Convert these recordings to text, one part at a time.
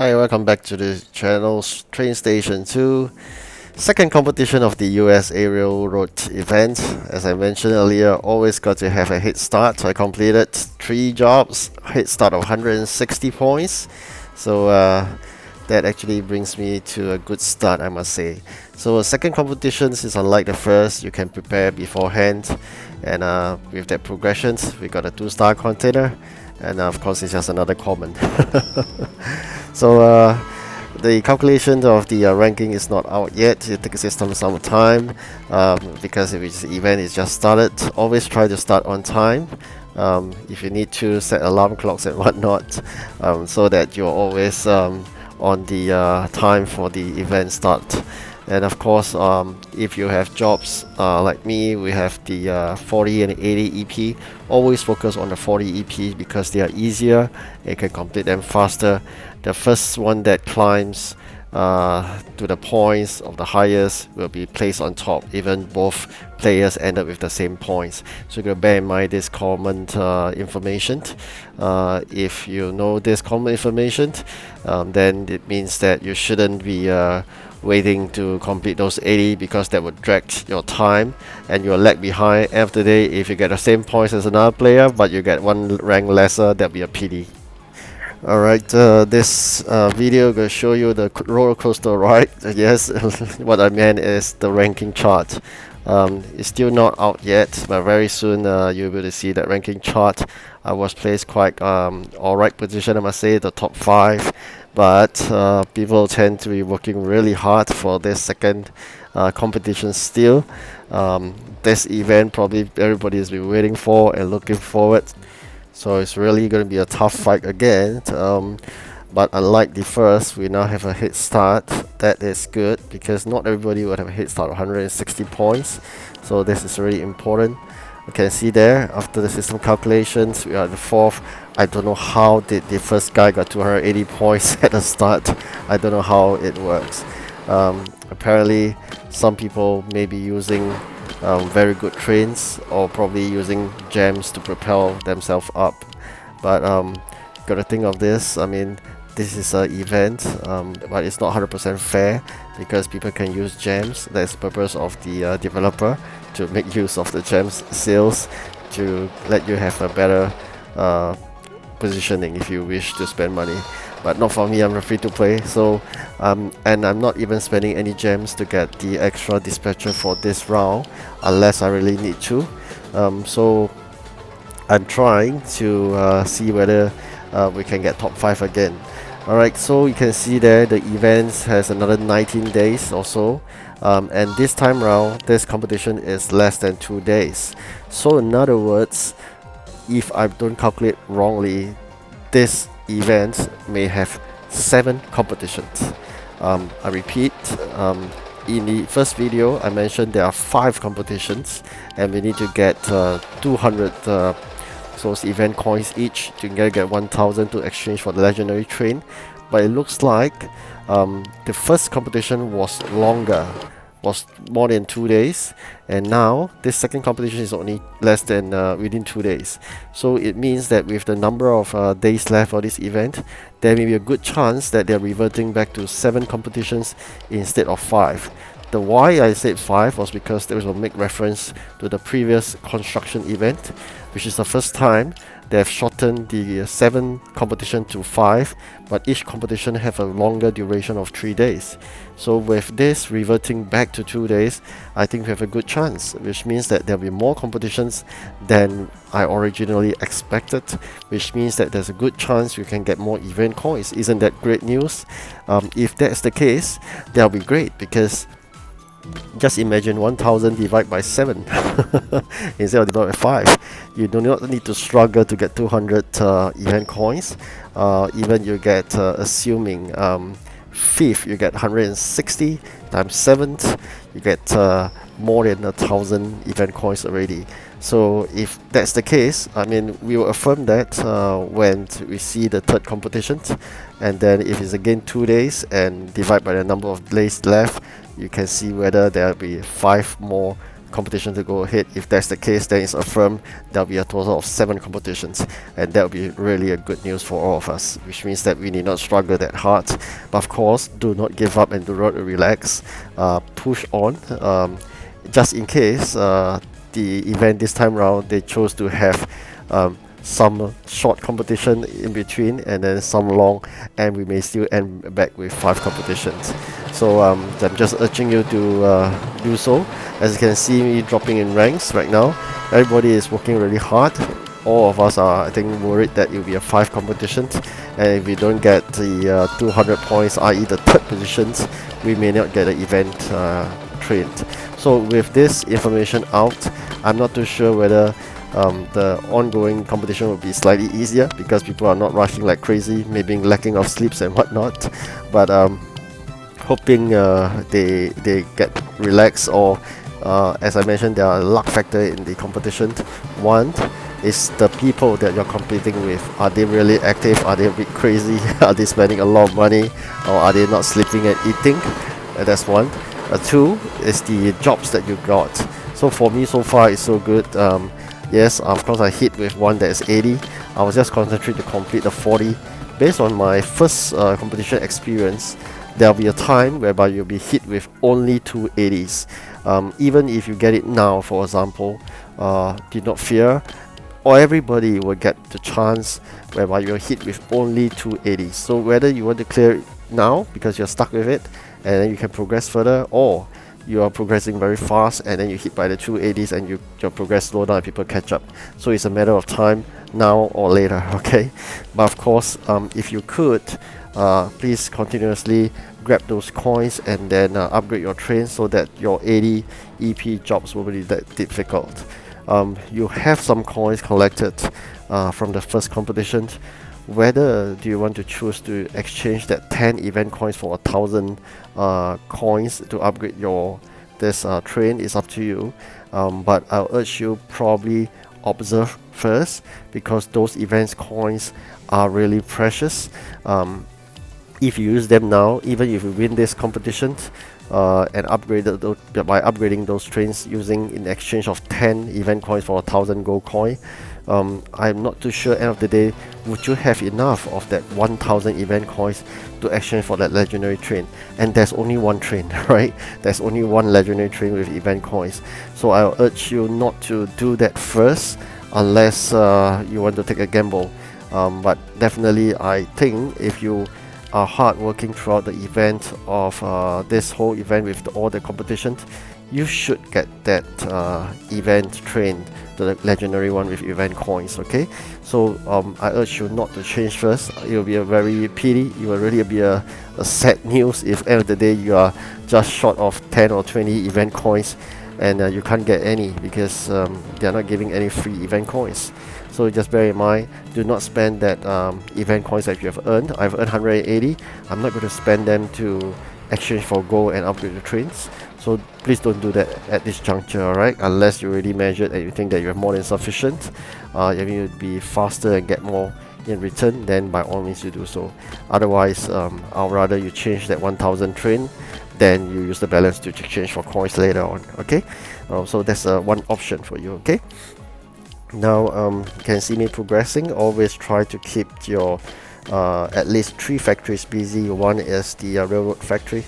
Hi, welcome back to the channel's Train Station 2, second competition of the US aerial road event. As I mentioned earlier, always got to have a head start. I completed 3 jobs, head start of 160 points. So that actually brings me to a good start, I must say. So second competition is unlike the first. You can prepare beforehand, and with that progression, we got a 2-star container, and of course it's just another common. So the calculation of the ranking is not out yet. It takes some time because if the event is just started. Always try to start on time. If you need to, set alarm clocks and whatnot, so that you're always on the time for the event start. And of course, if you have jobs like me, we have the 40 and 80 EP. Always focus on the 40 EP because they are easier. You can complete them faster. The first one that climbs to the points of the highest will be placed on top, even both players end up with the same points. So you gotta bear in mind this common information. If you know this common information, then it means that you shouldn't be waiting to complete those 80 because that would drag your time and you'll lag behind. After the day, if you get the same points as another player but you get one rank lesser, that'll be a pity. Alright, this video will show you the roller coaster ride. Yes, what I meant is the ranking chart. It's still not out yet, but very soon you'll be able to see that ranking chart. I was placed quite alright position, I must say, the top 5. But people tend to be working really hard for this second competition still. This event probably everybody has been waiting for and looking forward. So it's really going to be a tough fight again. But unlike the first, we now have a head start. That is good because not everybody would have a head start of 160 points. So this is really important. You can see there, after the system calculations, we are at the 4th. I don't know how did the first guy got 280 points at the start. I don't know how it works. Apparently, some people may be using very good trains or probably using gems to propel themselves up. But gotta think of this. I mean, this is an event, but it's not 100% fair because people can use gems. That's the purpose of the developer, to make use of the gems sales to let you have a better positioning if you wish to spend money. But not for me, I'm free to play. So and I'm not even spending any gems to get the extra dispatcher for this round unless I really need to. So I'm trying to see whether we can get top 5 again. Alright, so you can see there the event has another 19 days or so, and this time round this competition is less than 2 days. So in other words, if I don't calculate wrongly, this event may have 7 competitions. I repeat, in the first video I mentioned there are 5 competitions and we need to get 200 those event coins each to get 1000 to exchange for the legendary train. But it looks like the first competition was longer, was more than 2 days, and now this second competition is only less than within 2 days. So it means that with the number of days left for this event, there may be a good chance that they're reverting back to 7 competitions instead of 5. The why I said 5 was because there was a make reference to the previous construction event, which is the first time they have shortened the 7 competition to 5, but each competition have a longer duration of 3 days. So with this reverting back to 2 days, I think we have a good chance, which means that there will be more competitions than I originally expected, which means that there's a good chance we can get more event coins. Isn't that great news? If that's the case, that'll be great because just imagine 1000 divided by 7 instead of divided by 5. You do not need to struggle to get 200 event coins. Even you get, assuming 5th, you get 160 times 7th, you get more than 1000 event coins already. So if that's the case, I mean, we will affirm that when we see the third competition, and then if it's again 2 days and divide by the number of days left, you can see whether there will be 5 more competition to go ahead. If that's the case, then it's affirmed there'll be a total of 7 competitions, and that will be really a good news for all of us, which means that we need not struggle that hard. But of course, do not give up and do not relax. Push on, just in case the event this time around they chose to have some short competition in between and then some long, and we may still end back with 5 competitions. So I'm just urging you to do so. As you can see me dropping in ranks right now, everybody is working really hard. All of us are, I think, worried that it will be a 5 competitions, and if we don't get the 200 points, i.e. the 3rd positions, we may not get an event trained. So with this information out, I'm not too sure whether the ongoing competition will be slightly easier because people are not rushing like crazy, maybe lacking of sleeps and whatnot. But hoping they get relaxed, or as I mentioned, there are a luck factor in the competition. One is the people that you're competing with. Are they really active? Are they a bit crazy? Are they spending a lot of money, or are they not sleeping and eating? That's one. Two is the jobs that you got. So for me, so far it's so good. Yes, of course I hit with one that is 80. I was just concentrate to complete the 40. Based on my first competition experience, there'll be a time whereby you'll be hit with only 2 80s. Even if you get it now, for example, do not fear, or everybody will get the chance whereby you're hit with only 2 80s. So whether you want to clear it now because you're stuck with it and then you can progress further, or you are progressing very fast and then you hit by the 2 80s and your progress slow down and people catch up. So it's a matter of time, now or later, okay? But of course, if you could, please continuously grab those coins and then upgrade your train so that your 80 EP jobs won't be that difficult. You have some coins collected from the first competition. Whether do you want to choose to exchange that 10 event coins for 1,000 coins to upgrade your this train is up to you. But I'll urge you probably observe first, because those events coins are really precious. If you use them now, even if you win this competition and by upgrading those trains using in exchange of 10 event coins for 1,000 gold coin, I'm not too sure end of the day would you have enough of that 1,000 event coins to exchange for that legendary train. And there's only one train, right? There's only one legendary train with event coins. So I'll urge you not to do that first unless you want to take a gamble. But definitely I think if you are hard working throughout the event of this whole event with all the competitions, you should get that event train, the legendary one with event coins, okay? So I urge you not to change first. It will be a very pity, it will really be a sad news if end of the day you are just short of 10 or 20 event coins and you can't get any because they are not giving any free event coins. So just bear in mind, do not spend that event coins that you have earned. I've earned 180. I'm not going to spend them to exchange for gold and upgrade the trains. So please don't do that at this juncture, alright? Unless you already measured and you think that you have more than sufficient, if you would be faster and get more in return, then by all means you do so. Otherwise, I'll rather you change that 1,000 train, then you use the balance to exchange for coins later on, okay? So that's one option for you, okay? Now you can see me progressing. Always try to keep your at least 3 factories busy. One is the railroad factory,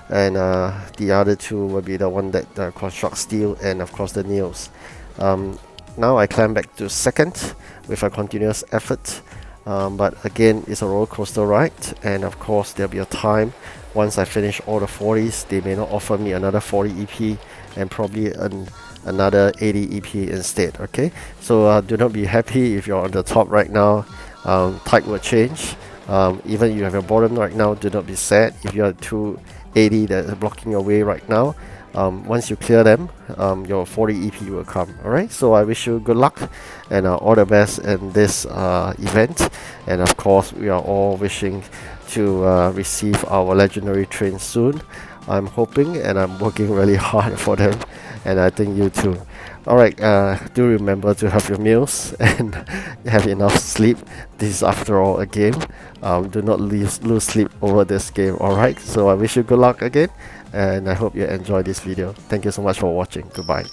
and the other 2 will be the one that constructs steel and of course the nails. Now I climb back to 2nd with a continuous effort, but again it's a roller coaster ride, and of course there'll be a time once I finish all the 40s, they may not offer me another 40 EP and probably another 80 EP instead, okay? So do not be happy if you're on the top right now. Tide will change. Even if you have your bottom right now, do not be sad if you are 280 that are blocking your way right now. Once you clear them, your 40 EP will come, alright? So I wish you good luck and all the best in this event, and of course we are all wishing to receive our legendary train soon. I'm hoping and I'm working really hard for them, and I think you too. Alright, do remember to have your meals and have enough sleep. This is after all a game. Do not lose sleep over this game, alright? So I wish you good luck again, and I hope you enjoy this video. Thank you so much for watching. Goodbye.